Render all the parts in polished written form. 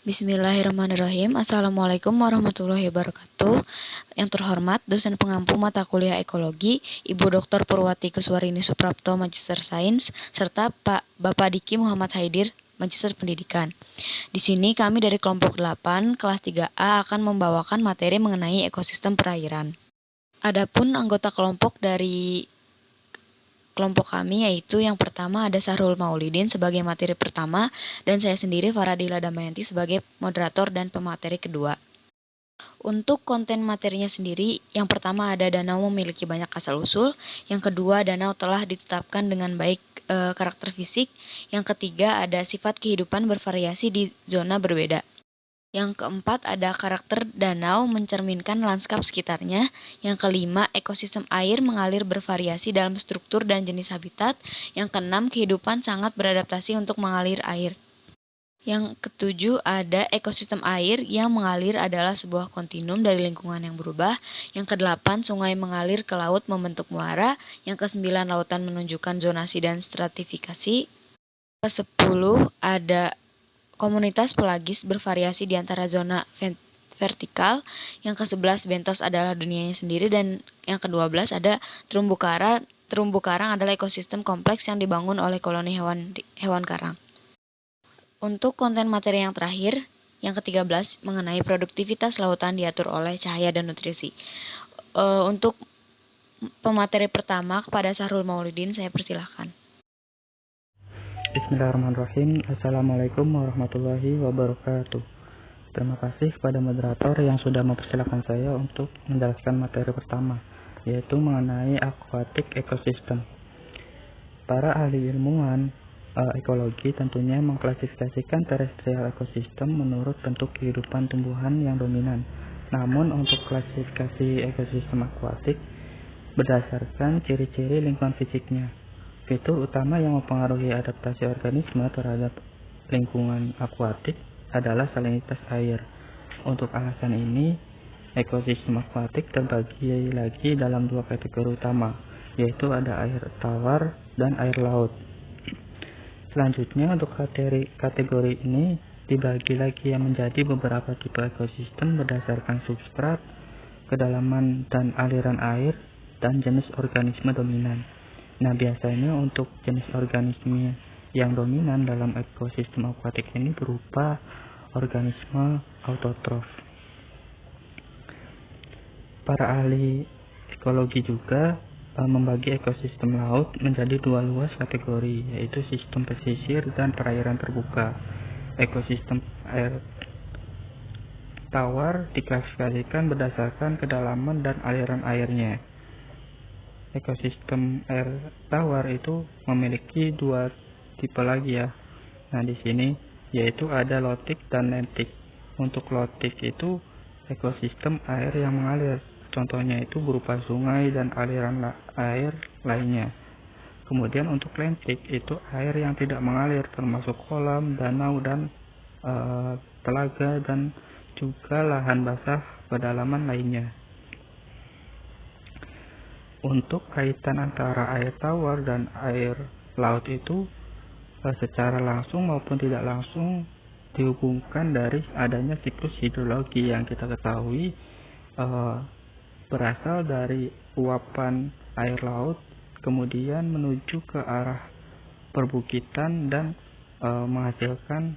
Bismillahirrahmanirrahim. Assalamualaikum warahmatullahi wabarakatuh. Yang terhormat dosen pengampu mata kuliah ekologi, Ibu Dr. Purwati Kuswarini Suprapto, Magister Sains, serta Bapak Diki Muhammad Haidir, Magister Pendidikan. Di sini kami dari kelompok 8, kelas 3A akan membawakan materi mengenai ekosistem perairan. Adapun anggota kelompok dari kelompok kami yaitu yang pertama ada Sahrul Maulidin sebagai materi pertama dan saya sendiri Faradila Damayanti sebagai moderator dan pemateri kedua. Untuk konten materinya sendiri, yang pertama ada danau memiliki banyak asal-usul, yang kedua danau telah ditetapkan dengan baik karakter fisik, yang ketiga ada sifat kehidupan bervariasi di zona berbeda. Yang keempat ada karakter danau mencerminkan lanskap sekitarnya. Yang kelima, ekosistem air mengalir bervariasi dalam struktur dan jenis habitat. Yang keenam, kehidupan sangat beradaptasi untuk mengalir air. Yang ketujuh ada ekosistem air yang mengalir adalah sebuah kontinum dari lingkungan yang berubah. Yang kedelapan, sungai mengalir ke laut membentuk muara. Yang kesembilan, lautan menunjukkan zonasi dan stratifikasi. Kesepuluh ada komunitas pelagis bervariasi di antara zona vertikal. Yang ke-11 bentos adalah dunianya sendiri, dan yang ke-12 ada terumbu karang. Terumbu karang adalah ekosistem kompleks yang dibangun oleh koloni hewan karang. Untuk konten materi yang terakhir, yang ke-13 mengenai produktivitas lautan diatur oleh cahaya dan nutrisi. Untuk pemateri pertama kepada Sahrul Maulidin, saya persilahkan. Bismillahirrahmanirrahim. Assalamualaikum warahmatullahi wabarakatuh. Terima kasih kepada moderator yang sudah mempersilahkan saya untuk menjelaskan materi pertama, yaitu mengenai aquatic ecosystem. Para ahli ilmuwan ekologi tentunya mengklasifikasikan terestrial ekosistem menurut bentuk kehidupan tumbuhan yang dominan. Namun untuk klasifikasi ekosistem akuatik berdasarkan ciri-ciri lingkungan fisiknya. Fitur utama yang mempengaruhi adaptasi organisme terhadap lingkungan akuatik adalah salinitas air. Untuk alasan ini, ekosistem akuatik terbagi lagi dalam dua kategori utama, yaitu ada air tawar dan air laut. Selanjutnya, untuk kategori ini dibagi lagi yang menjadi beberapa tipe ekosistem berdasarkan substrat, kedalaman dan aliran air, dan jenis organisme dominan. Nah, biasanya untuk jenis organisme yang dominan dalam ekosistem akuatik ini berupa organisme autotrof. Para ahli ekologi juga membagi ekosistem laut menjadi dua luas kategori, yaitu sistem pesisir dan perairan terbuka. Ekosistem air tawar diklasifikasikan berdasarkan kedalaman dan aliran airnya. Ekosistem air tawar itu memiliki dua tipe lagi ya. Nah, di sini yaitu ada lotik dan lentik. Untuk lotik itu ekosistem air yang mengalir. Contohnya itu berupa sungai dan aliran air lainnya. Kemudian untuk lentik itu air yang tidak mengalir, termasuk kolam, danau, dan telaga, dan juga lahan basah pedalaman lainnya. Untuk kaitan antara air tawar dan air laut itu secara langsung maupun tidak langsung dihubungkan dari adanya siklus hidrologi yang kita ketahui berasal dari uapan air laut kemudian menuju ke arah perbukitan dan menghasilkan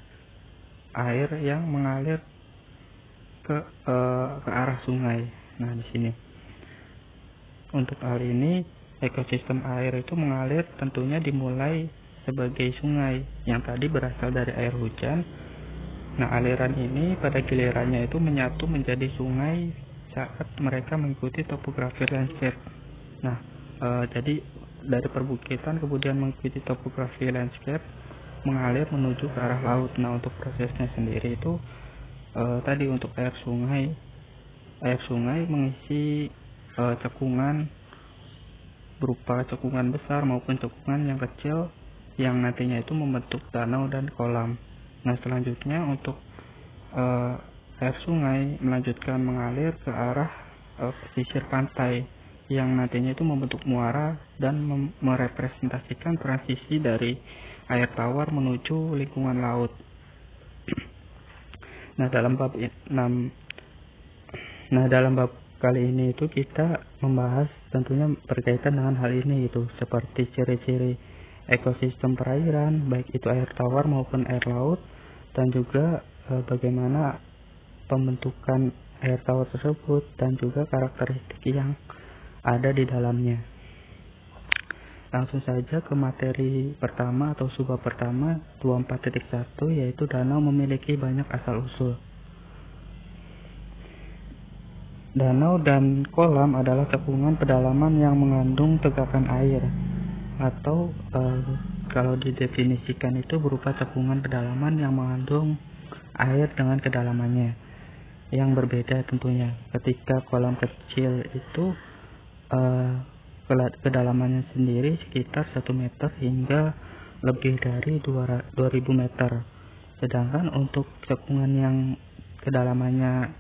air yang mengalir ke arah sungai. Nah, di sini untuk hal ini, ekosistem air itu mengalir tentunya dimulai sebagai sungai yang tadi berasal dari air hujan. Nah, aliran ini pada gilirannya itu menyatu menjadi sungai saat mereka mengikuti topografi landscape. Nah, jadi dari perbukitan kemudian mengikuti topografi landscape mengalir menuju ke arah laut. Nah, untuk prosesnya sendiri itu tadi untuk air sungai mengisi cekungan berupa cekungan besar maupun cekungan yang kecil yang nantinya itu membentuk danau dan kolam. Nah, selanjutnya untuk air sungai melanjutkan mengalir ke arah pesisir pantai yang nantinya itu membentuk muara dan merepresentasikan transisi dari air tawar menuju lingkungan laut. Nah, dalam bab kali ini itu kita membahas tentunya berkaitan dengan hal ini itu, seperti ciri-ciri ekosistem perairan, baik itu air tawar maupun air laut, dan juga bagaimana pembentukan air tawar tersebut dan juga karakteristik yang ada di dalamnya. Langsung saja ke materi pertama atau subbab pertama 24.1, yaitu danau memiliki banyak asal-usul. Danau dan kolam adalah cekungan pedalaman yang mengandung tegakan air, atau kalau didefinisikan itu berupa cekungan pedalaman yang mengandung air dengan kedalamannya yang berbeda tentunya. Ketika kolam kecil itu kedalamannya sendiri sekitar 1 meter hingga lebih dari 2000 meter. Sedangkan untuk cekungan yang kedalamannya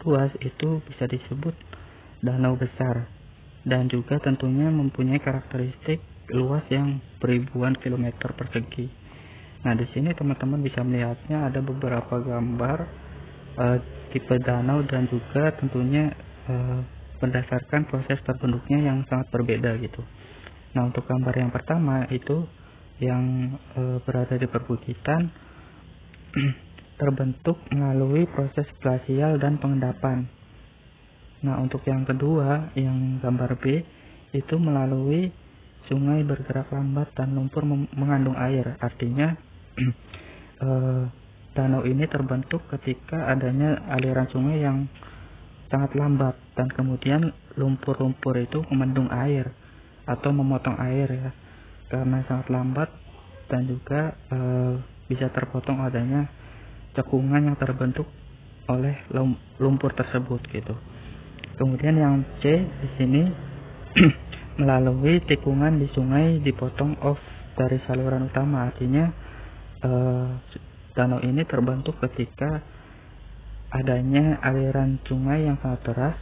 luas itu bisa disebut danau besar, dan juga tentunya mempunyai karakteristik luas yang beribuan kilometer persegi. Nah, di sini teman-teman bisa melihatnya ada beberapa gambar tipe danau dan juga tentunya berdasarkan proses terbentuknya yang sangat berbeda gitu. Nah, untuk gambar yang pertama itu yang berada di perbukitan terbentuk melalui proses glasial dan pengendapan. Nah, untuk yang kedua, yang gambar B, itu melalui sungai bergerak lambat dan lumpur mengandung air. Artinya danau ini terbentuk ketika adanya aliran sungai yang sangat lambat dan kemudian lumpur-lumpur itu memendung air atau memotong air ya, karena sangat lambat dan juga bisa terpotong adanya cekungan yang terbentuk oleh lumpur tersebut gitu. Kemudian yang C di sini melalui tikungan di sungai dipotong off dari saluran utama. Artinya danau ini terbentuk ketika adanya aliran sungai yang sangat deras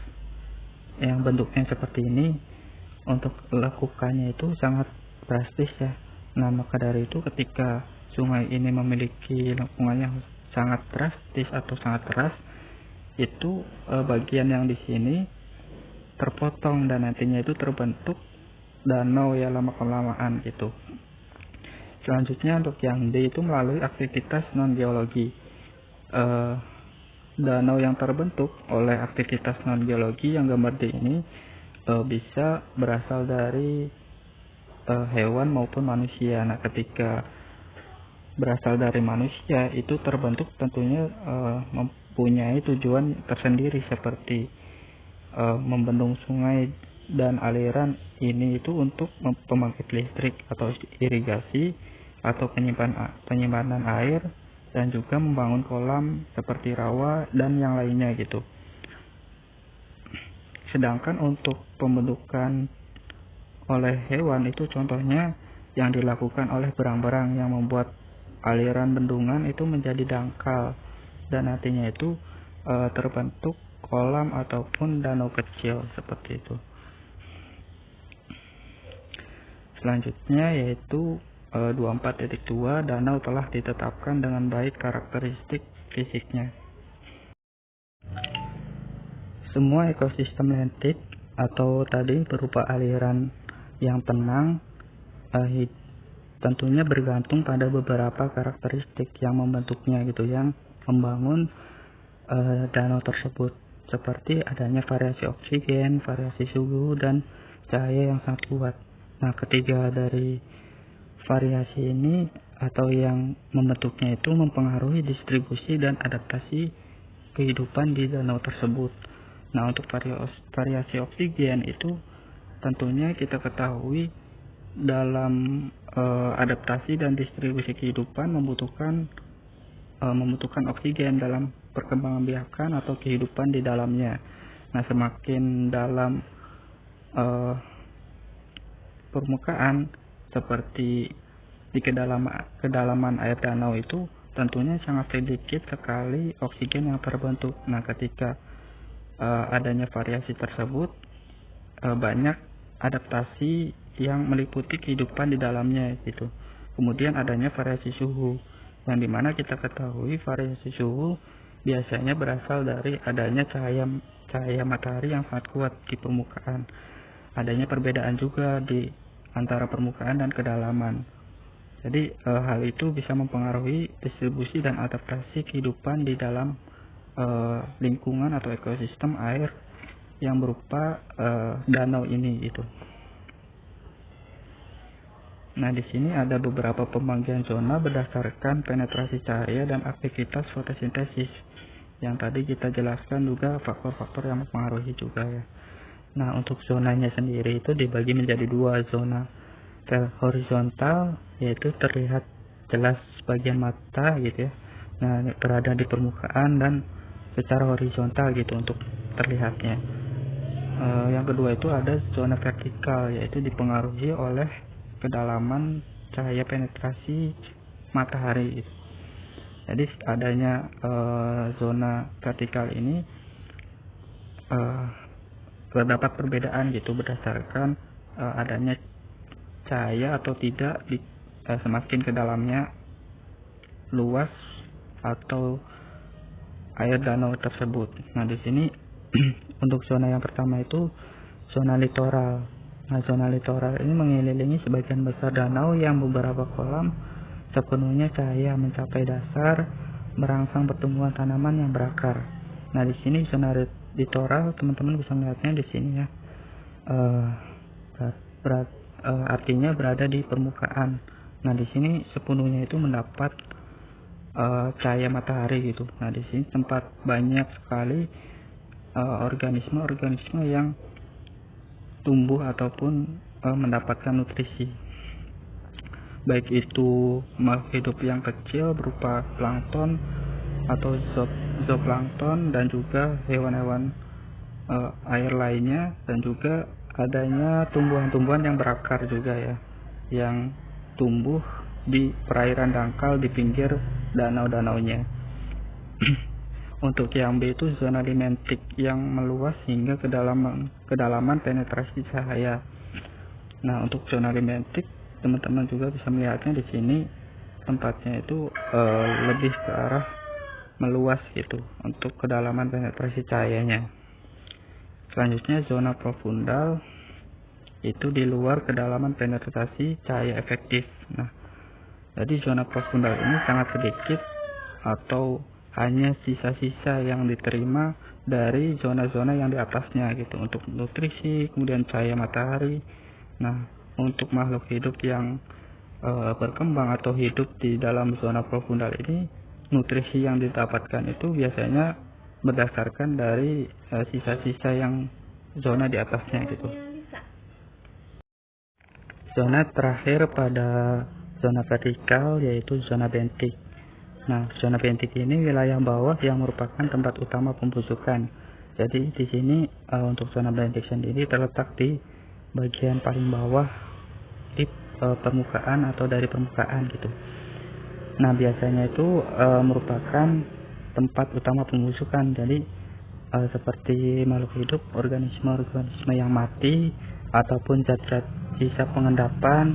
yang bentuknya seperti ini. Untuk lekukannya itu sangat drastis ya. Nah, maka dari itu ketika sungai ini memiliki lekukan yang sangat drastis atau sangat deras, itu bagian yang di sini terpotong dan nantinya itu terbentuk danau ya lama-kelamaan gitu. Selanjutnya untuk yang D itu melalui aktivitas non geologi. Danau yang terbentuk oleh aktivitas non geologi yang gambar D ini bisa berasal dari hewan maupun manusia. Nah, ketika berasal dari manusia itu terbentuk tentunya mempunyai tujuan tersendiri, seperti membendung sungai dan aliran ini itu untuk pembangkit listrik atau irigasi atau penyimpanan air, dan juga membangun kolam seperti rawa dan yang lainnya gitu. Sedangkan untuk pembentukan oleh hewan itu contohnya yang dilakukan oleh berang-berang yang membuat aliran bendungan itu menjadi dangkal dan nantinya itu terbentuk kolam ataupun danau kecil seperti itu. Selanjutnya yaitu 24.2, danau telah ditetapkan dengan baik karakteristik fisiknya. Semua ekosistem lentik atau tadi berupa aliran yang tenang tentunya bergantung pada beberapa karakteristik yang membentuknya gitu, yang membangun danau tersebut, seperti adanya variasi oksigen, variasi suhu, dan cahaya yang sangat kuat. Nah, ketiga dari variasi ini atau yang membentuknya itu mempengaruhi distribusi dan adaptasi kehidupan di danau tersebut. Nah, untuk variasi oksigen itu tentunya kita ketahui dalam adaptasi dan distribusi kehidupan membutuhkan oksigen dalam perkembangbiakan atau kehidupan di dalamnya. Nah, semakin dalam permukaan seperti di kedalaman air danau itu tentunya sangat sedikit sekali oksigen yang terbentuk. Nah, ketika adanya variasi tersebut banyak adaptasi yang meliputi kehidupan di dalamnya gitu. Kemudian adanya variasi suhu, yang dimana kita ketahui variasi suhu biasanya berasal dari adanya cahaya matahari yang sangat kuat di permukaan. Adanya perbedaan juga di antara permukaan dan kedalaman. Jadi hal itu bisa mempengaruhi distribusi dan adaptasi kehidupan di dalam lingkungan atau ekosistem air yang berupa danau ini gitu. Nah, di sini ada beberapa pembagian zona berdasarkan penetrasi cahaya dan aktivitas fotosintesis. Yang tadi kita jelaskan juga faktor-faktor yang mempengaruhi juga ya. Nah, untuk zonanya sendiri itu dibagi menjadi dua zona. Horizontal yaitu terlihat jelas bagian mata gitu ya. Nah, berada di permukaan dan secara horizontal gitu untuk terlihatnya. Yang kedua itu ada zona vertikal, yaitu dipengaruhi oleh kedalaman cahaya penetrasi matahari. Jadi adanya zona vertikal ini terdapat perbedaan gitu berdasarkan adanya cahaya atau tidak di semakin ke dalamnya luas atau air danau tersebut. Nah, di sini untuk zona yang pertama itu zona litoral. Nah, zona litoral ini mengelilingi sebagian besar danau yang beberapa kolam sepenuhnya cahaya mencapai dasar, merangsang pertumbuhan tanaman yang berakar. Nah, di sini zona litoral teman-teman bisa melihatnya di sini ya. Artinya berada di permukaan. Nah, di sini sepenuhnya itu mendapat cahaya matahari gitu. Nah, di sini tempat banyak sekali organisme-organisme yang tumbuh ataupun mendapatkan nutrisi, baik itu makhluk hidup yang kecil berupa plankton atau zooplankton dan juga hewan-hewan air lainnya, dan juga adanya tumbuhan-tumbuhan yang berakar juga ya, yang tumbuh di perairan dangkal di pinggir danau-danaunya. Untuk yang B itu zona limentik yang meluas hingga kedalaman penetrasi cahaya. Nah, untuk zona limentik teman-teman juga bisa melihatnya di sini, tempatnya itu lebih ke arah meluas gitu untuk kedalaman penetrasi cahayanya. Selanjutnya zona profundal itu di luar kedalaman penetrasi cahaya efektif. Nah, jadi zona profundal ini sangat sedikit atau hanya sisa-sisa yang diterima dari zona-zona yang di atasnya gitu untuk nutrisi, kemudian cahaya matahari. Nah, untuk makhluk hidup yang berkembang atau hidup di dalam zona profundal ini, nutrisi yang didapatkan itu biasanya berdasarkan dari sisa-sisa yang zona di atasnya gitu. Zona terakhir pada zona vertikal yaitu zona bentik. Nah, zona bentik ini wilayah bawah yang merupakan tempat utama pembusukan. Jadi di sini untuk zona bentik sendiri terletak di bagian paling bawah di permukaan atau dari permukaan gitu. Nah, biasanya itu merupakan tempat utama pembusukan. Jadi seperti makhluk hidup, organisme-organisme yang mati ataupun zat-zat sisa pengendapan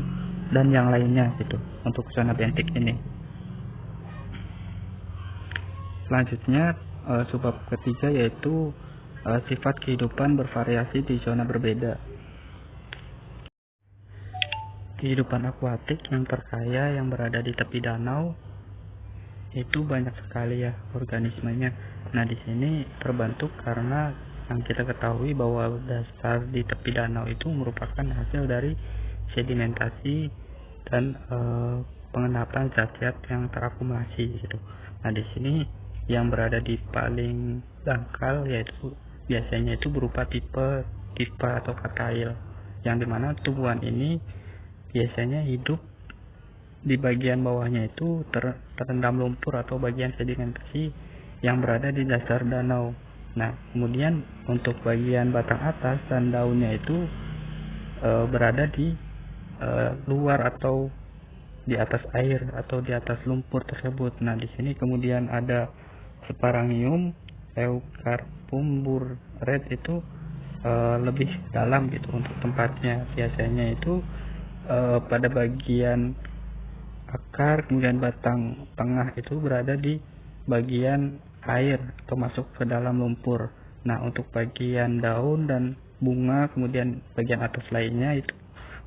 dan yang lainnya gitu untuk zona bentik ini. Selanjutnya subbab ketiga yaitu sifat kehidupan bervariasi di zona berbeda. Kehidupan akuatik yang terkaya yang berada di tepi danau itu banyak sekali ya organismenya. Nah, di sini terbentuk karena yang kita ketahui bahwa dasar di tepi danau itu merupakan hasil dari sedimentasi dan pengendapan zat-zat yang terakumulasi gitu. Nah, di sini yang berada di paling dangkal yaitu biasanya itu berupa tipe atau katail, yang dimana tumbuhan ini biasanya hidup di bagian bawahnya itu terendam lumpur atau bagian sedimentasi yang berada di dasar danau. Nah, kemudian untuk bagian batang atas dan daunnya itu berada di luar atau di atas air atau di atas lumpur tersebut. Nah, di sini kemudian ada Sparangium, Eucarpum red itu lebih dalam gitu untuk tempatnya. Biasanya itu pada bagian akar, kemudian batang tengah itu berada di bagian air atau masuk ke dalam lumpur. Nah, untuk bagian daun dan bunga kemudian bagian atas lainnya itu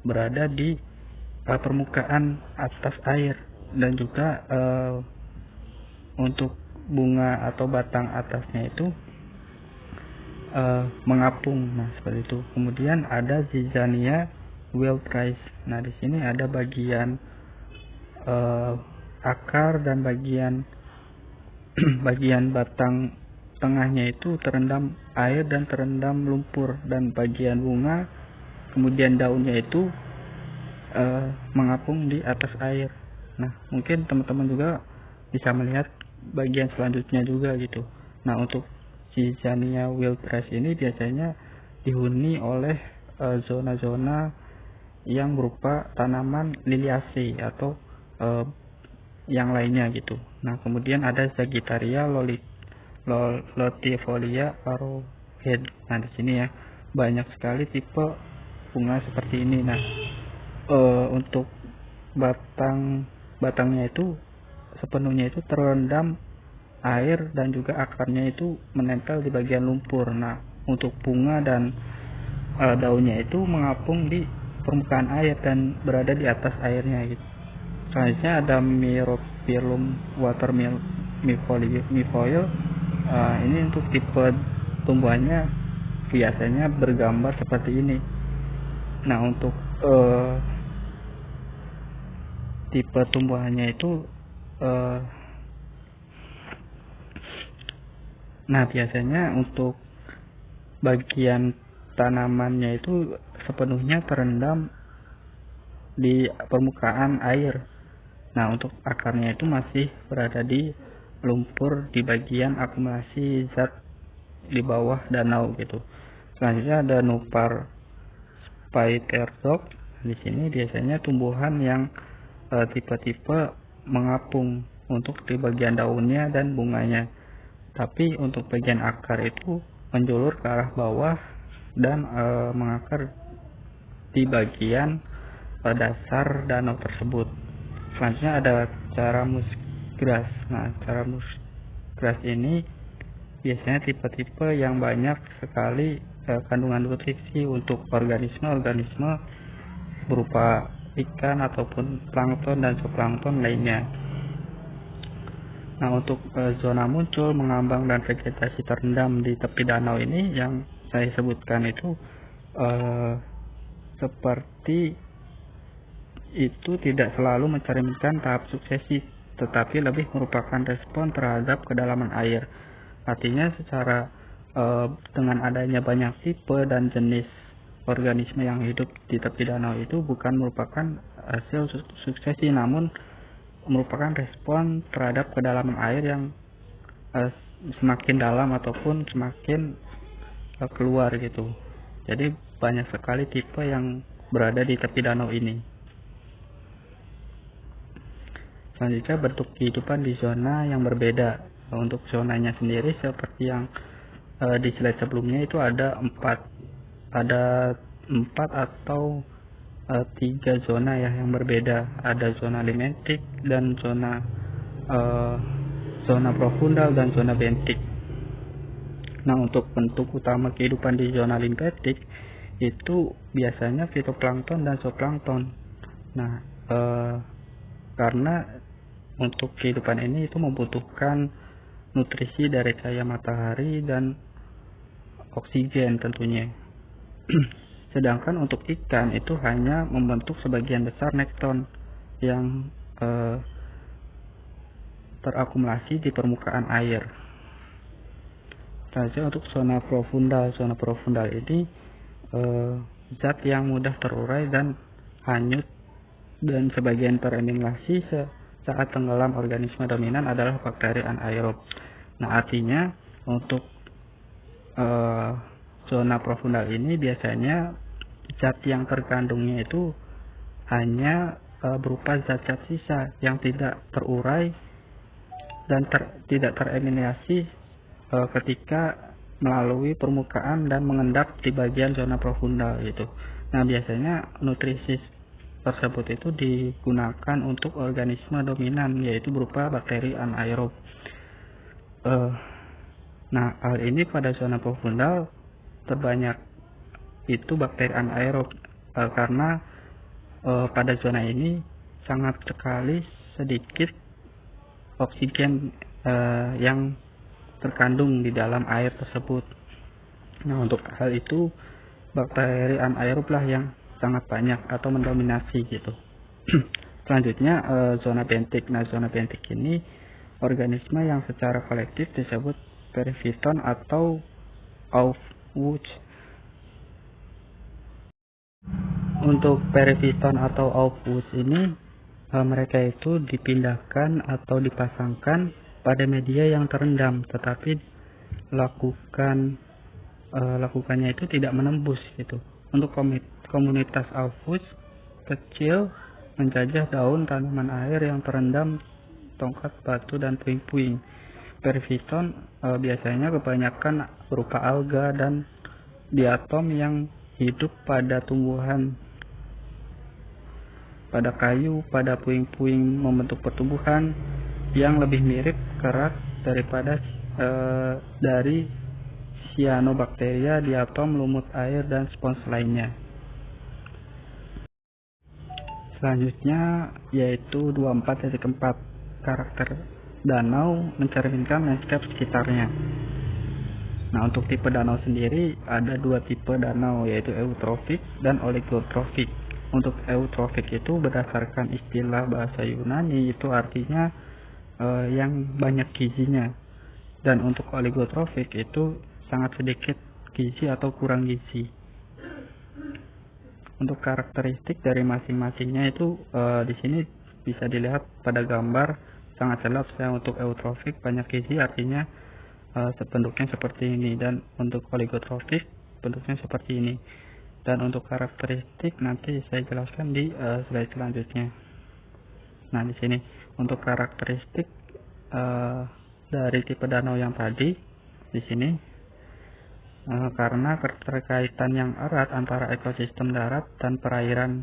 berada di permukaan atas air, dan juga untuk bunga atau batang atasnya itu mengapung. Nah, seperti itu. Kemudian ada Zizania wildrice. Nah, di sini ada bagian akar dan bagian bagian batang tengahnya itu terendam air dan terendam lumpur, dan bagian bunga kemudian daunnya itu mengapung di atas air. Nah, mungkin teman-teman juga bisa melihat bagian selanjutnya juga gitu. Nah, untuk Zizania wildrice ini biasanya dihuni oleh zona-zona yang berupa tanaman liliaceae atau yang lainnya gitu. Nah, kemudian ada Sagittaria latifolia arrowhead. Nah, di sini ya banyak sekali tipe bunga seperti ini. Nah, untuk batangnya itu sepenuhnya itu terendam air dan juga akarnya itu menempel di bagian lumpur. Nah, untuk bunga dan daunnya itu mengapung di permukaan air dan berada di atas airnya gitu. Selanjutnya ada Myrophyllum watermilfoil. Ini untuk tipe tumbuhannya biasanya bergambar seperti ini. Nah, untuk tipe tumbuhannya itu nah, biasanya untuk bagian tanamannya itu sepenuhnya terendam di permukaan air. Nah, untuk akarnya itu masih berada di lumpur di bagian akumulasi zat di bawah danau gitu. Selanjutnya ada Nupar Spiderdock. Di sini biasanya tumbuhan yang tipe-tipe mengapung untuk di bagian daunnya dan bunganya. Tapi untuk bagian akar itu menjulur ke arah bawah dan mengakar di bagian dasar danau tersebut. Selanjutnya ada Caramus grass. Nah, Caramus grass ini biasanya tipe-tipe yang banyak sekali kandungan nutrisi untuk organisme-organisme berupa ikan ataupun plankton dan zooplankton lainnya. Nah, untuk zona muncul, mengambang, dan vegetasi terendam di tepi danau ini yang saya sebutkan itu seperti itu tidak selalu mencerminkan tahap suksesi, tetapi lebih merupakan respon terhadap kedalaman air. Artinya secara dengan adanya banyak tipe dan jenis organisme yang hidup di tepi danau itu bukan merupakan hasil suksesi, namun merupakan respon terhadap kedalaman air yang semakin dalam ataupun semakin keluar gitu. Jadi banyak sekali tipe yang berada di tepi danau ini. Selanjutnya bentuk kehidupan di zona yang berbeda. Untuk zonanya sendiri seperti yang di slide sebelumnya itu ada empat atau 3 zona ya yang berbeda. Ada zona limentik dan zona profundal dan zona bentik. Nah, untuk bentuk utama kehidupan di zona limentik itu biasanya fitoplankton dan zooplankton. Nah, karena untuk kehidupan ini itu membutuhkan nutrisi dari cahaya matahari dan oksigen tentunya. Sedangkan untuk ikan itu hanya membentuk sebagian besar nekton yang terakumulasi di permukaan air. Selanjutnya untuk zona profundal ini zat yang mudah terurai dan hanyut dan sebagian tereliminasi saat tenggelam. Organisme dominan adalah bakteri anaerob. Nah, artinya untuk zona profundal ini biasanya zat yang terkandungnya itu hanya berupa zat-zat sisa yang tidak terurai dan tidak tereliminasi ketika melalui permukaan dan mengendap di bagian zona profundal gitu. Nah, biasanya nutrisi tersebut itu digunakan untuk organisme dominan, yaitu berupa bakteri anaerob. Eh, nah, hal ini pada zona profundal terbanyak itu bakteri anaerob, karena pada zona ini sangat sekali sedikit oksigen yang terkandung di dalam air tersebut. Nah, untuk hal itu bakteri anaerob lah yang sangat banyak atau mendominasi gitu. Selanjutnya zona bentik. Nah, zona bentik ini organisme yang secara kolektif disebut perifiton atau aufwuchs. Untuk perifiton atau aufwuchs ini mereka itu dipindahkan atau dipasangkan pada media yang terendam, tetapi lakukannya itu tidak menembus gitu. Untuk komunitas aufwuchs kecil menjajah daun tanaman air yang terendam tongkat batu dan puing-puing. Perifiton biasanya kebanyakan berupa alga dan diatom yang hidup pada tumbuhan, pada kayu, pada puing-puing, membentuk pertumbuhan yang lebih mirip kerak daripada dari cyanobacteria, diatom, lumut air, dan spons lainnya. Selanjutnya yaitu 24.4, karakter danau mencerminkan landscape sekitarnya. Nah, untuk tipe danau sendiri ada dua tipe danau, yaitu eutrofik dan oligotrofik. Untuk eutrofik itu berdasarkan istilah bahasa Yunani itu artinya yang banyak gizinya, dan untuk oligotrofik itu sangat sedikit gizi atau kurang gizi. Untuk karakteristik dari masing-masingnya itu di sini bisa dilihat pada gambar sangat jelas ya. Untuk eutrofik banyak gizi artinya bentuknya seperti ini, dan untuk oligotrofik bentuknya seperti ini. Dan untuk karakteristik nanti saya jelaskan di slide selanjutnya. Nah, di sini untuk karakteristik dari tipe danau yang tadi di sini. Karena keterkaitan yang erat antara ekosistem darat dan perairan,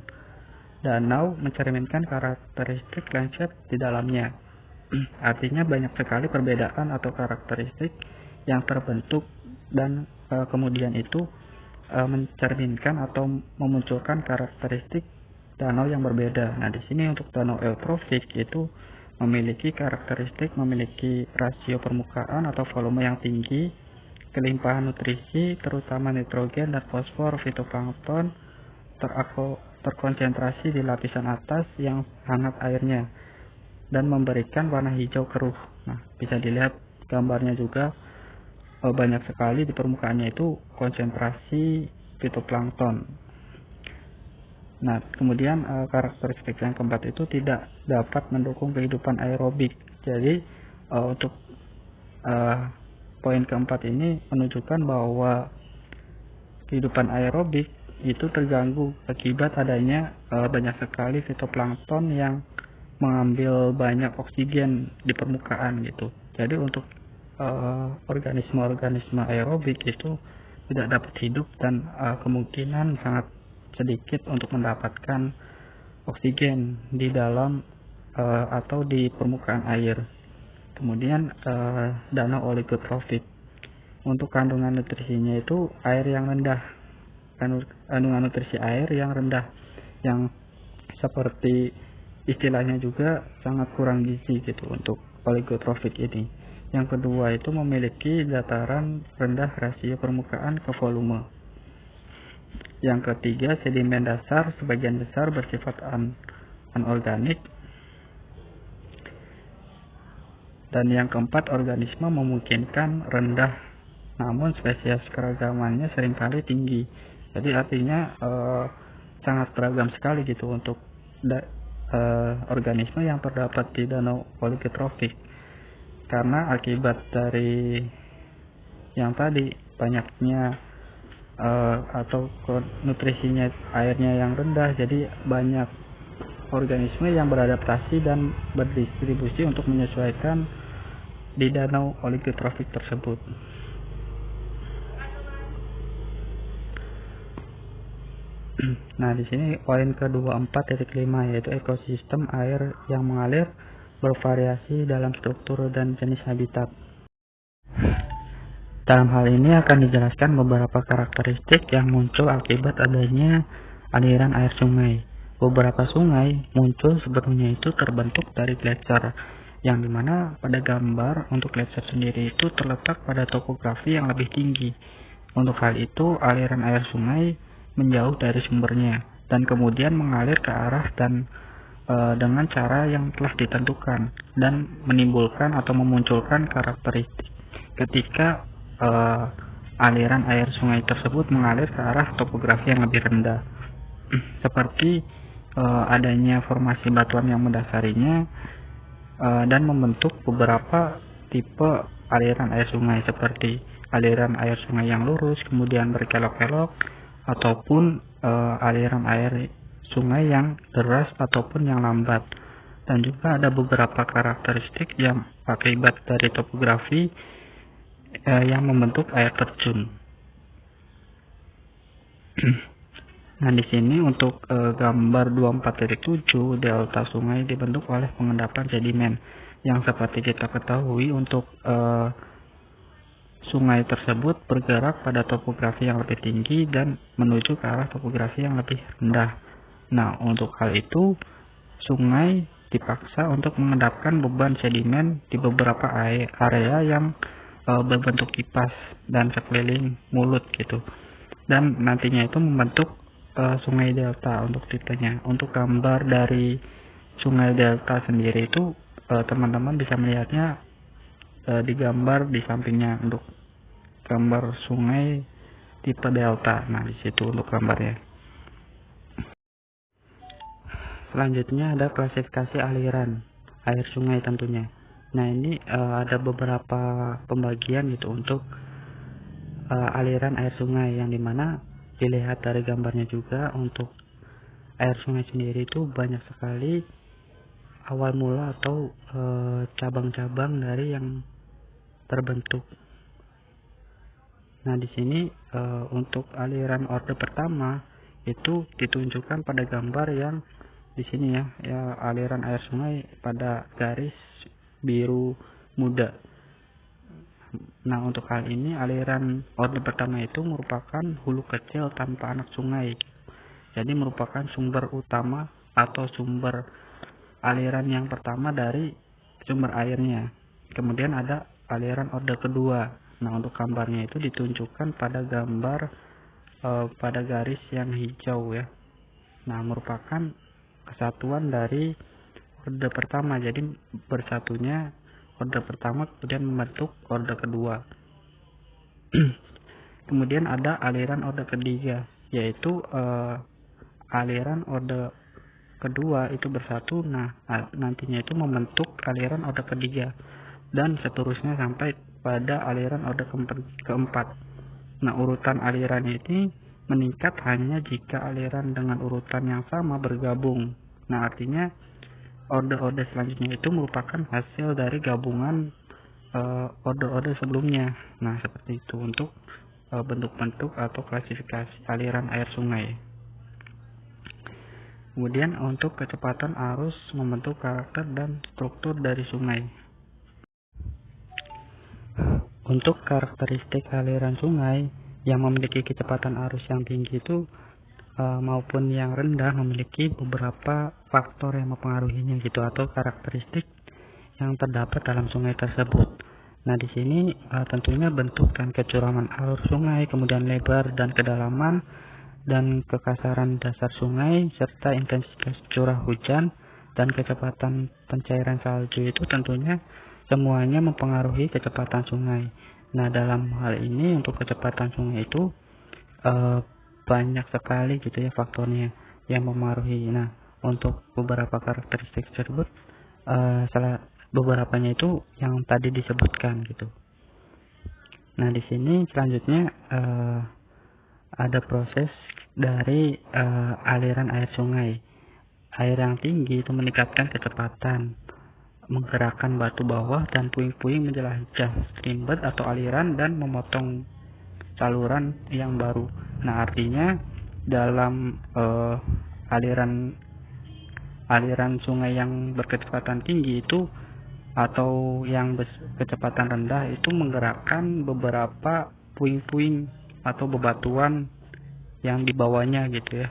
danau mencerminkan karakteristik landscape di dalamnya. Artinya banyak sekali perbedaan atau karakteristik yang terbentuk dan kemudian itu mencerminkan atau memunculkan karakteristik danau yang berbeda. Nah, di sini untuk danau eutrofik itu memiliki karakteristik memiliki rasio permukaan atau volume yang tinggi, kelimpahan nutrisi terutama nitrogen dan fosfor, fitoplankton terkonsentrasi di lapisan atas yang hangat airnya dan memberikan warna hijau keruh. Nah, bisa dilihat gambarnya juga banyak sekali di permukaannya itu konsentrasi fitoplankton. Nah, kemudian karakteristik yang keempat itu tidak dapat mendukung kehidupan aerobik. Jadi untuk poin keempat ini menunjukkan bahwa kehidupan aerobik itu terganggu akibat adanya banyak sekali fitoplankton yang mengambil banyak oksigen di permukaan gitu. Jadi untuk organisme-organisme aerobik itu tidak dapat hidup dan kemungkinan sangat sedikit untuk mendapatkan oksigen di dalam atau di permukaan air. Kemudian danau oligotrofik, untuk kandungan nutrisinya itu air yang rendah, kandungan nutrisi air yang rendah, yang seperti istilahnya juga sangat kurang gizi gitu untuk oligotrofik ini. Yang kedua itu memiliki dataran rendah rasio permukaan ke volume. Yang ketiga, sedimen dasar sebagian besar bersifat anorganik. Dan yang keempat, organisme memungkinkan rendah, namun spesies keragamannya seringkali tinggi. Jadi artinya sangat beragam sekali gitu untuk organisme yang terdapat di danau oligotrofik. Karena akibat dari yang tadi banyaknya atau nutrisinya airnya yang rendah, jadi banyak organisme yang beradaptasi dan berdistribusi untuk menyesuaikan di danau oligotrofik tersebut. Nah, di sini poin ke-24.5 yaitu ekosistem air yang mengalir bervariasi dalam struktur dan jenis habitat. Dalam hal ini akan dijelaskan beberapa karakteristik yang muncul akibat adanya aliran air sungai. Beberapa sungai muncul sebetulnya itu terbentuk dari gletser, yang dimana pada gambar untuk gletser sendiri itu terletak pada topografi yang lebih tinggi. Untuk hal itu, aliran air sungai menjauh dari sumbernya dan kemudian mengalir ke arah dan dengan cara yang telah ditentukan dan menimbulkan atau memunculkan karakteristik ketika aliran air sungai tersebut mengalir ke arah topografi yang lebih rendah, seperti adanya formasi batuan yang mendasarinya dan membentuk beberapa tipe aliran air sungai, seperti aliran air sungai yang lurus kemudian berkelok-kelok, ataupun aliran air sungai yang deras ataupun yang lambat. Dan juga ada beberapa karakteristik yang akibat dari topografi yang membentuk air terjun. Nah, di sini untuk gambar 24.7, delta sungai dibentuk oleh pengendapan sedimen yang seperti kita ketahui untuk sungai tersebut bergerak pada topografi yang lebih tinggi dan menuju ke arah topografi yang lebih rendah. Nah, untuk hal itu sungai dipaksa untuk mengendapkan beban sedimen di beberapa area yang berbentuk kipas dan sekeliling mulut gitu, dan nantinya itu membentuk sungai delta untuk tipenya. Untuk gambar dari sungai delta sendiri itu teman-teman bisa melihatnya digambar di sampingnya untuk gambar sungai tipe delta. Nah, di situ untuk gambarnya. Selanjutnya ada klasifikasi aliran air sungai tentunya. Nah, ini ada beberapa pembagian gitu untuk aliran air sungai, yang dimana dilihat dari gambarnya juga untuk air sungai sendiri itu banyak sekali awal mula atau cabang-cabang dari yang terbentuk. Nah, di sini untuk aliran orde pertama itu ditunjukkan pada gambar yang di sini ya, aliran air sungai pada garis biru muda. Nah, untuk hal ini aliran orde pertama itu merupakan hulu kecil tanpa anak sungai. Jadi merupakan sumber utama atau sumber aliran yang pertama dari sumber airnya. Kemudian ada aliran orde kedua. Nah, untuk gambarnya itu ditunjukkan pada gambar pada garis yang hijau ya. Nah, merupakan kesatuan dari orde pertama. Jadi bersatunya orde pertama kemudian membentuk orde kedua. Kemudian ada aliran orde ketiga, yaitu aliran orde kedua itu bersatu. Nah, nantinya itu membentuk aliran orde ketiga dan seterusnya sampai pada aliran orde keempat. Nah, urutan aliran ini meningkat hanya jika aliran dengan urutan yang sama bergabung. Nah, artinya orde-orde selanjutnya itu merupakan hasil dari gabungan orde-orde sebelumnya. Nah, seperti itu untuk bentuk-bentuk atau klasifikasi aliran air sungai. Kemudian untuk kecepatan arus membentuk karakter dan struktur dari sungai. Untuk karakteristik aliran sungai yang memiliki kecepatan arus yang tinggi itu maupun yang rendah memiliki beberapa faktor yang mempengaruhinya gitu, atau karakteristik yang terdapat dalam sungai tersebut. Nah, di sini tentunya bentuk dan kecuraman alur sungai, kemudian lebar dan kedalaman dan kekasaran dasar sungai, serta intensitas curah hujan dan kecepatan pencairan salju itu tentunya semuanya mempengaruhi kecepatan sungai. Nah, dalam hal ini untuk kecepatan sungai itu banyak sekali gitu ya faktornya yang mempengaruhi. Nah, untuk beberapa karakteristik tersebut salah beberapanya itu yang tadi disebutkan gitu. Nah, di sini selanjutnya ada proses dari aliran air sungai. Air yang tinggi itu meningkatkan kecepatan, menggerakkan batu bawah dan puing-puing menjelajah streambed atau aliran dan memotong saluran yang baru. Nah, artinya dalam aliran sungai yang berkecepatan tinggi itu atau yang kecepatan rendah itu menggerakkan beberapa puing-puing atau bebatuan yang di bawahnya gitu ya.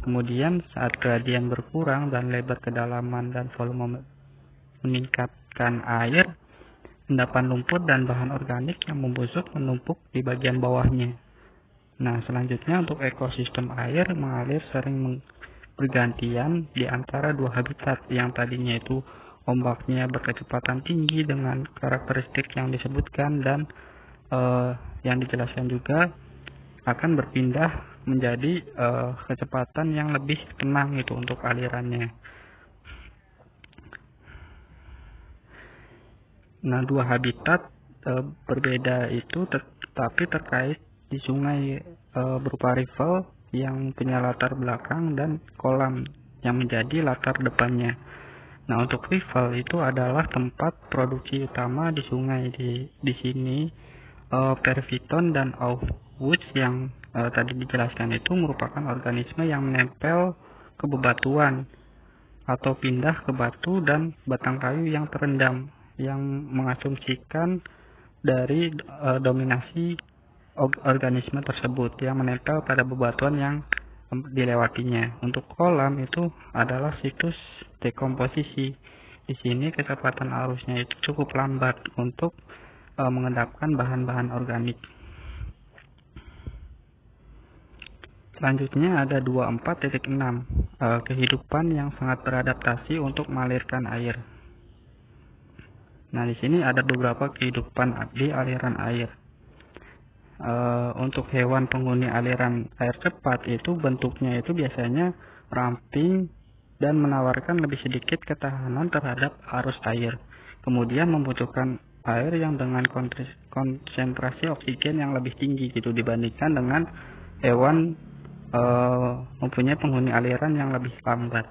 Kemudian saat gradien berkurang dan lebar kedalaman dan volume meningkatkan air, endapan lumpur dan bahan organik yang membusuk menumpuk di bagian bawahnya. Nah, selanjutnya untuk ekosistem air mengalir sering bergantian di antara dua habitat yang tadinya itu ombaknya berkecepatan tinggi dengan karakteristik yang disebutkan dan yang dijelaskan juga akan berpindah menjadi kecepatan yang lebih tenang itu untuk alirannya. Nah, dua habitat berbeda itu tetapi terkait di sungai berupa rival yang punya latar belakang dan kolam yang menjadi latar depannya. Nah, untuk rival itu adalah tempat produksi utama di sungai. Di sini perviton dan outwoods yang tadi dijelaskan itu merupakan organisme yang menempel ke bebatuan atau pindah ke batu dan batang kayu yang terendam, yang mengasumsikan dari dominasi organisme tersebut yang menempel pada bebatuan yang dilewatinya. Untuk kolam itu adalah situs dekomposisi. Di sini kecepatan arusnya itu cukup lambat untuk mengendapkan bahan-bahan organik. Selanjutnya ada 24.6, kehidupan yang sangat beradaptasi untuk mengalirkan air. Nah, di sini ada beberapa kehidupan di aliran air. Untuk hewan penghuni aliran air cepat itu bentuknya itu biasanya ramping dan menawarkan lebih sedikit ketahanan terhadap arus air. Kemudian membutuhkan air yang dengan konsentrasi oksigen yang lebih tinggi gitu dibandingkan dengan hewan mempunyai penghuni aliran yang lebih lambat.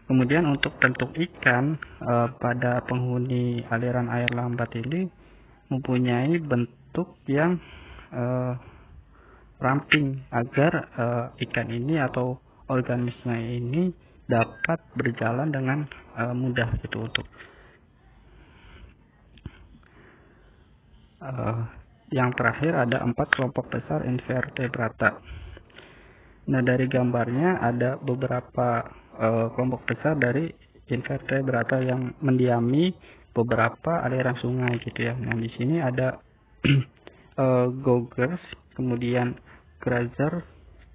Kemudian untuk bentuk ikan pada penghuni aliran air lambat ini mempunyai bentuk yang ramping agar ikan ini atau organisme ini dapat berjalan dengan mudah gitu. Untuk yang terakhir ada 4 kelompok besar invertebrata. Nah, dari gambarnya ada beberapa kelompok besar dari invertebrata yang mendiami beberapa aliran sungai gitu ya. Nah, di sini ada gougers, kemudian grazer,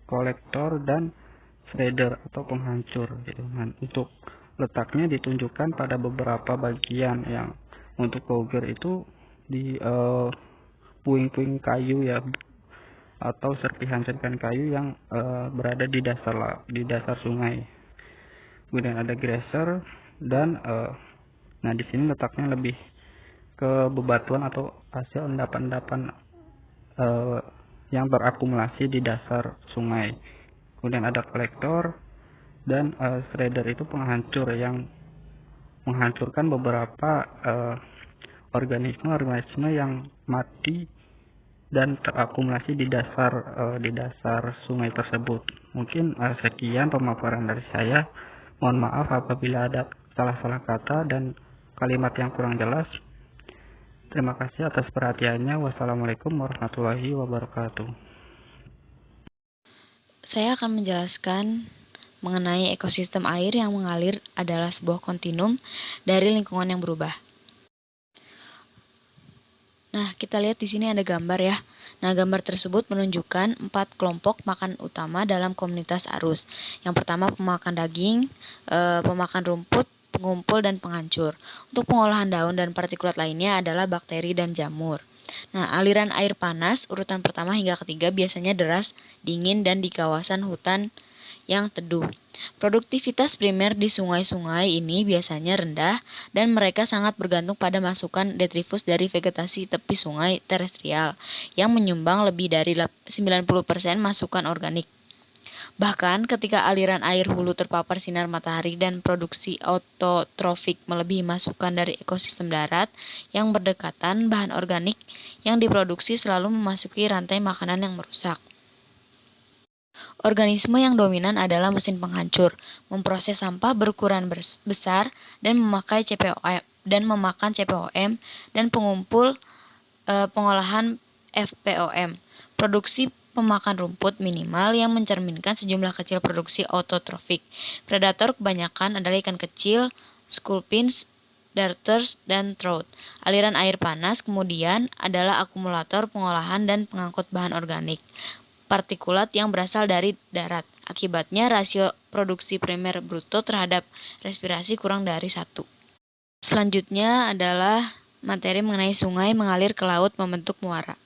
kolektor, dan shredder atau penghancur gitu. Nah, untuk letaknya ditunjukkan pada beberapa bagian. Yang untuk gouger itu di puing-puing kayu ya, atau serpihan-serpihan kayu yang berada di dasar sungai. Kemudian ada grazer dan nah di sini letaknya lebih ke bebatuan atau hasil endapan-endapan yang terakumulasi di dasar sungai. Kemudian ada kolektor dan shredder itu penghancur yang menghancurkan beberapa organisme yang mati dan terakumulasi di dasar sungai tersebut. Mungkin sekian pemaparan dari saya. Mohon maaf apabila ada salah-salah kata dan kalimat yang kurang jelas. Terima kasih atas perhatiannya. Wassalamualaikum warahmatullahi wabarakatuh. Saya akan menjelaskan mengenai ekosistem air yang mengalir adalah sebuah kontinum dari lingkungan yang berubah. Nah, kita lihat di sini ada gambar ya. Nah, gambar tersebut menunjukkan 4 kelompok makan utama dalam komunitas arus. Yang pertama pemakan daging, pemakan rumput, pengumpul, dan penghancur. Untuk pengolahan daun dan partikulat lainnya adalah bakteri dan jamur. Nah, aliran air panas urutan pertama hingga ketiga biasanya deras, dingin, dan di kawasan hutan yang teduh. Produktivitas primer di sungai-sungai ini biasanya rendah dan mereka sangat bergantung pada masukan detritus dari vegetasi tepi sungai terestrial yang menyumbang lebih dari 90% masukan organik. Bahkan ketika aliran air hulu terpapar sinar matahari dan produksi autotrofik melebihi masukan dari ekosistem darat yang berdekatan, bahan organik yang diproduksi selalu memasuki rantai makanan yang merusak. Organisme yang dominan adalah mesin penghancur, memproses sampah berukuran besar dan memakai CPOM dan memakan CPOM dan pengumpul pengolahan FPOM. Produksi pemakan rumput minimal yang mencerminkan sejumlah kecil produksi autotrofik. Predator kebanyakan adalah ikan kecil, sculpins, darters, dan trout. Aliran air panas kemudian adalah akumulator pengolahan dan pengangkut bahan organik partikulat yang berasal dari darat. Akibatnya rasio produksi primer bruto terhadap respirasi kurang dari 1. Selanjutnya adalah materi mengenai sungai mengalir ke laut membentuk muara.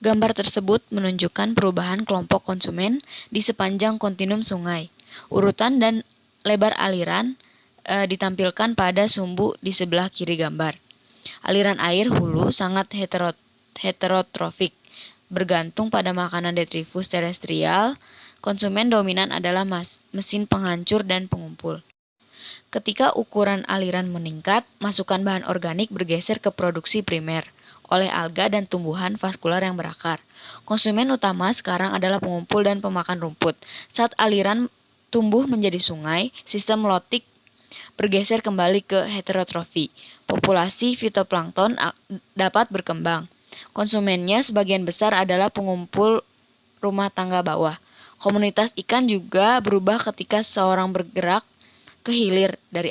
Gambar tersebut menunjukkan perubahan kelompok konsumen di sepanjang kontinum sungai. Urutan dan lebar aliran ditampilkan pada sumbu di sebelah kiri gambar. Aliran air hulu sangat heterotrofik, bergantung pada makanan detritus terestrial. Konsumen dominan adalah mesin penghancur dan pengumpul. Ketika ukuran aliran meningkat, masukan bahan organik bergeser ke produksi primer oleh alga dan tumbuhan vaskular yang berakar. Konsumen utama sekarang adalah pengumpul dan pemakan rumput. Saat aliran tumbuh menjadi sungai, sistem lotik bergeser kembali ke heterotrofi. Populasi fitoplankton dapat berkembang. Konsumennya sebagian besar adalah pengumpul rumah tangga bawah. Komunitas ikan juga berubah ketika seorang bergerak ke hilir dari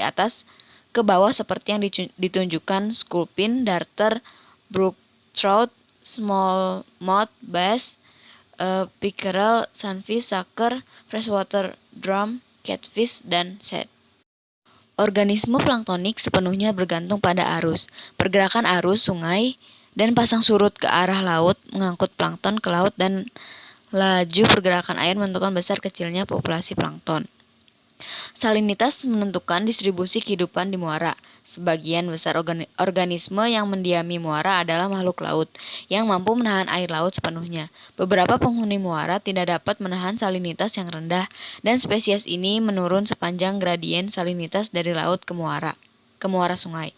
atas ke bawah seperti yang ditunjukkan sculpin, darter, brook trout, smallmouth bass, pickerel, sunfish, sucker, freshwater drum, catfish, dan shad. Organisme planktonik sepenuhnya bergantung pada arus. Pergerakan arus sungai dan pasang surut ke arah laut mengangkut plankton ke laut dan laju pergerakan air menentukan besar kecilnya populasi plankton. Salinitas menentukan distribusi kehidupan di muara. Sebagian besar organisme yang mendiami muara adalah makhluk laut yang mampu menahan air laut sepenuhnya. Beberapa penghuni muara tidak dapat menahan salinitas yang rendah dan spesies ini menurun sepanjang gradien salinitas dari laut ke muara sungai.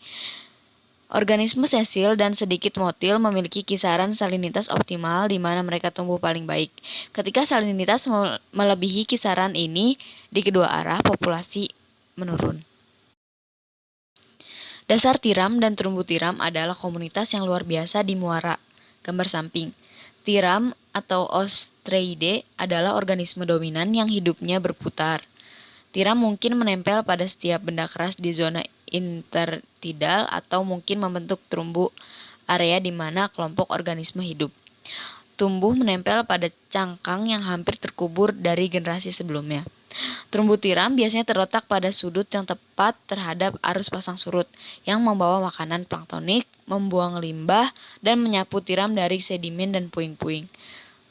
Organisme sesil dan sedikit motil memiliki kisaran salinitas optimal di mana mereka tumbuh paling baik. Ketika salinitas melebihi kisaran ini di kedua arah, populasi menurun. Dasar tiram dan terumbu tiram adalah komunitas yang luar biasa di muara. Gambar samping. Tiram atau Ostreidae adalah organisme dominan yang hidupnya berputar. Tiram mungkin menempel pada setiap benda keras di zona intertidal atau mungkin membentuk terumbu area di mana kelompok organisme hidup. Tumbuh menempel pada cangkang yang hampir terkubur dari generasi sebelumnya. Terumbu tiram biasanya terletak pada sudut yang tepat terhadap arus pasang surut yang membawa makanan planktonik, membuang limbah, dan menyapu tiram dari sedimen dan puing-puing.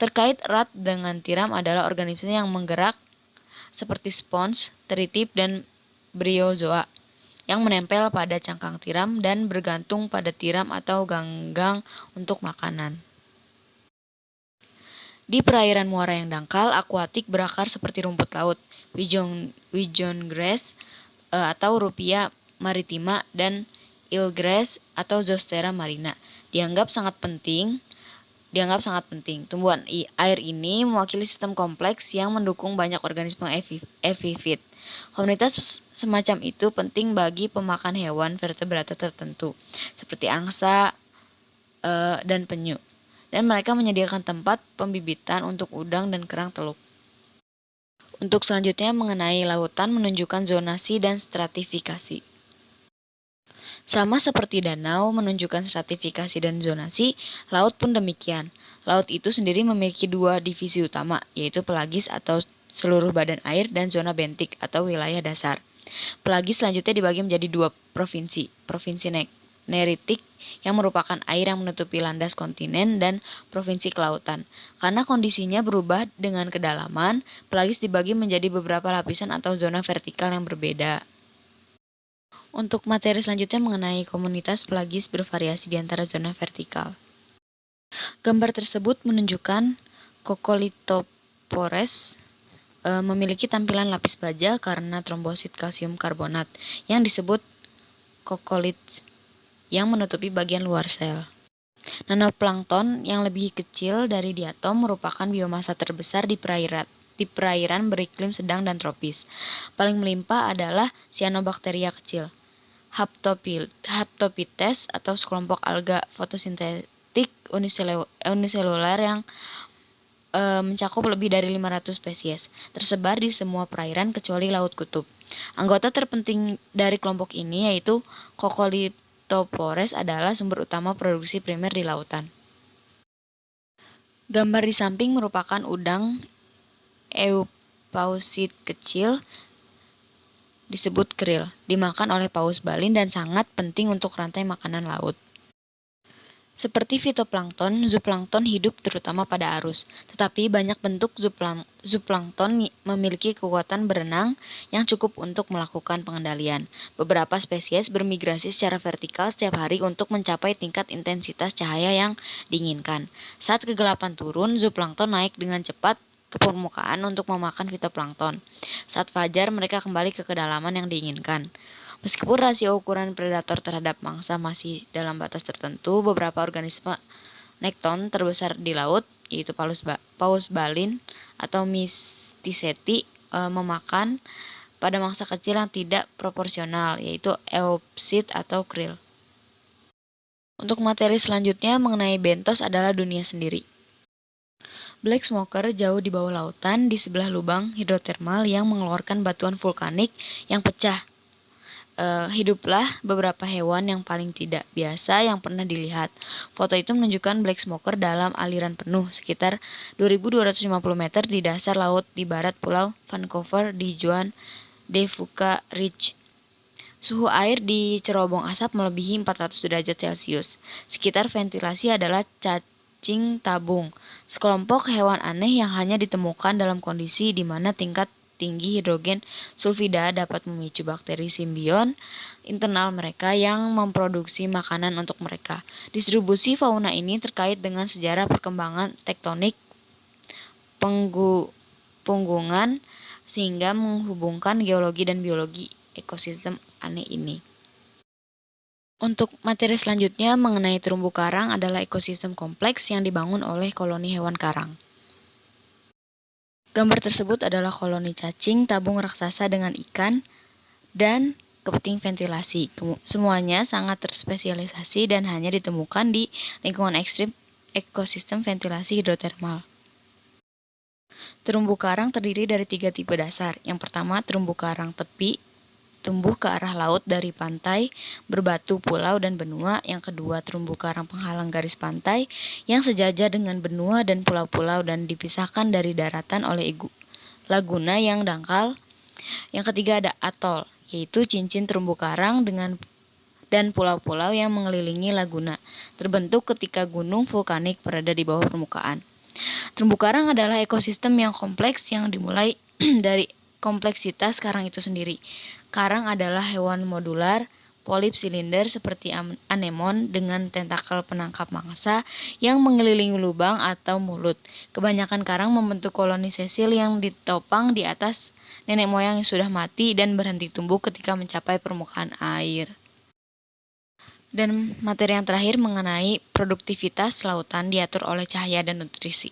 Terkait erat dengan tiram adalah organisme yang menggerak seperti spons, teritip, dan briozoa yang menempel pada cangkang tiram dan bergantung pada tiram atau ganggang untuk makanan. Di perairan muara yang dangkal, akuatik berakar seperti rumput laut, wigeon grass atau Ruppia maritima, dan eelgrass atau Zostera marina dianggap sangat penting. Tumbuhan air ini mewakili sistem kompleks yang mendukung banyak organisme epifit. Komunitas semacam itu penting bagi pemakan hewan vertebrata tertentu, seperti angsa dan penyu. Dan mereka menyediakan tempat pembibitan untuk udang dan kerang teluk. Untuk selanjutnya mengenai lautan menunjukkan zonasi dan stratifikasi. Sama seperti danau menunjukkan stratifikasi dan zonasi, laut pun demikian. Laut itu sendiri memiliki dua divisi utama, yaitu pelagis atau seluruh badan air dan zona bentik atau wilayah dasar. Pelagis selanjutnya dibagi menjadi dua provinsi, provinsi neritik yang merupakan air yang menutupi landas kontinen dan provinsi kelautan. Karena kondisinya berubah dengan kedalaman, pelagis dibagi menjadi beberapa lapisan atau zona vertikal yang berbeda. Untuk materi selanjutnya mengenai komunitas pelagis bervariasi di antara zona vertikal. Gambar tersebut menunjukkan Coccolithophores memiliki tampilan lapis baja karena trombosit kalsium karbonat yang disebut coccolith yang menutupi bagian luar sel. Nanoplankton yang lebih kecil dari diatom merupakan biomasa terbesar di perairan beriklim sedang dan tropis. Paling melimpah adalah cyanobacteria kecil, Haptophytes atau sekelompok alga fotosintetik uniseluler yang mencakup lebih dari 500 spesies, tersebar di semua perairan kecuali Laut Kutub. Anggota terpenting dari kelompok ini yaitu Coccolithophores adalah sumber utama produksi primer di lautan. Gambar di samping merupakan udang eupausid kecil disebut krill, dimakan oleh paus balin dan sangat penting untuk rantai makanan laut. Seperti fitoplankton, zooplankton hidup terutama pada arus, tetapi banyak bentuk zooplankton memiliki kekuatan berenang yang cukup untuk melakukan pengendalian. Beberapa spesies bermigrasi secara vertikal setiap hari untuk mencapai tingkat intensitas cahaya yang diinginkan. Saat kegelapan turun, zooplankton naik dengan cepat ke permukaan untuk memakan fitoplankton. Saat fajar, mereka kembali ke kedalaman yang diinginkan. Meskipun rasio ukuran predator terhadap mangsa masih dalam batas tertentu, beberapa organisme nekton terbesar di laut, yaitu paus balin atau Mysticeti, memakan pada mangsa kecil yang tidak proporsional, yaitu eopsid atau krill. Untuk materi selanjutnya mengenai bentos adalah dunia sendiri. Black smoker jauh di bawah lautan di sebelah lubang hidrotermal yang mengeluarkan batuan vulkanik yang pecah. Hiduplah beberapa hewan yang paling tidak biasa yang pernah dilihat. Foto itu menunjukkan black smoker dalam aliran penuh sekitar 2.250 meter di dasar laut di barat Pulau Vancouver di Juan de Fuca Ridge. Suhu air di cerobong asap melebihi 400 derajat Celcius. Sekitar ventilasi adalah cacing tabung, sekelompok hewan aneh yang hanya ditemukan dalam kondisi di mana tingkat tinggi hidrogen sulfida dapat memicu bakteri simbion internal mereka yang memproduksi makanan untuk mereka. Distribusi fauna ini terkait dengan sejarah perkembangan tektonik punggungan sehingga menghubungkan geologi dan biologi ekosistem aneh ini. Untuk materi selanjutnya mengenai terumbu karang adalah ekosistem kompleks yang dibangun oleh koloni hewan karang. Gambar tersebut adalah koloni cacing tabung raksasa dengan ikan dan kepiting ventilasi. Semuanya sangat terspesialisasi dan hanya ditemukan di lingkungan ekstrim ekosistem ventilasi hidrotermal. Terumbu karang terdiri dari 3 tipe dasar. Yang pertama, terumbu karang tepi, tumbuh ke arah laut dari pantai, berbatu pulau dan benua. Yang kedua, terumbu karang penghalang garis pantai yang sejajar dengan benua dan pulau-pulau dan dipisahkan dari daratan oleh laguna yang dangkal. Yang ketiga ada atol, yaitu cincin terumbu karang dan pulau-pulau yang mengelilingi laguna, terbentuk ketika gunung vulkanik berada di bawah permukaan. Terumbu karang adalah ekosistem yang kompleks yang dimulai dari kompleksitas karang itu sendiri. Karang adalah hewan modular, polip silinder seperti anemon dengan tentakel penangkap mangsa yang mengelilingi lubang atau mulut. Kebanyakan karang membentuk koloni sesil yang ditopang di atas nenek moyang yang sudah mati dan berhenti tumbuh ketika mencapai permukaan air. Dan materi yang terakhir mengenai produktivitas lautan diatur oleh cahaya dan nutrisi.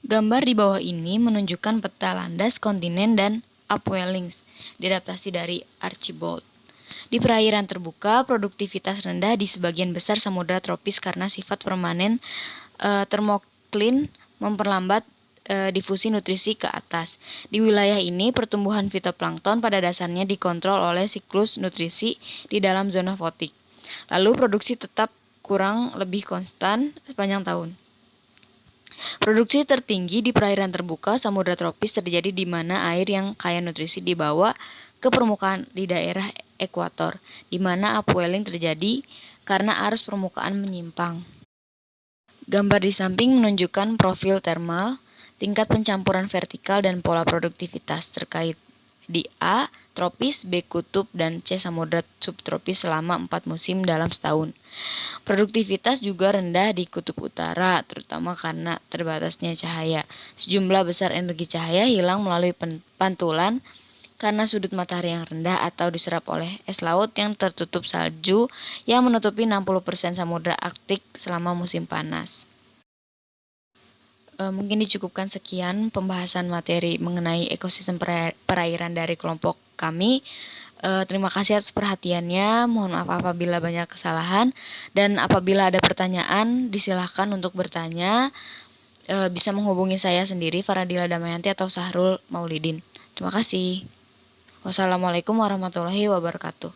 Gambar di bawah ini menunjukkan peta landas kontinen dan upwellings, diadaptasi dari Archibald. Di perairan terbuka, produktivitas rendah di sebagian besar samudra tropis karena sifat permanen termoklin memperlambat difusi nutrisi ke atas. Di wilayah ini, pertumbuhan fitoplankton pada dasarnya dikontrol oleh siklus nutrisi di dalam zona fotik. Lalu produksi tetap kurang lebih konstan sepanjang tahun. Produksi tertinggi di perairan terbuka samudra tropis terjadi di mana air yang kaya nutrisi dibawa ke permukaan di daerah ekuator, di mana upwelling terjadi karena arus permukaan menyimpang. Gambar di samping menunjukkan profil termal, tingkat pencampuran vertikal dan pola produktivitas terkait di A, tropis, B, kutub, dan C, samudra subtropis selama 4 musim dalam setahun. Produktivitas juga rendah di kutub utara, terutama karena terbatasnya cahaya. Sejumlah besar energi cahaya hilang melalui pantulan karena sudut matahari yang rendah atau diserap oleh es laut yang tertutup salju yang menutupi 60% samudra Arktik selama musim panas. Mungkin dicukupkan sekian pembahasan materi mengenai ekosistem perairan dari kelompok kami. Terima kasih atas perhatiannya. Mohon maaf apabila banyak kesalahan. Dan apabila ada pertanyaan, disilahkan untuk bertanya. Bisa menghubungi saya sendiri, Faradila Damayanti atau Sahrul Maulidin. Terima kasih. Wassalamualaikum warahmatullahi wabarakatuh.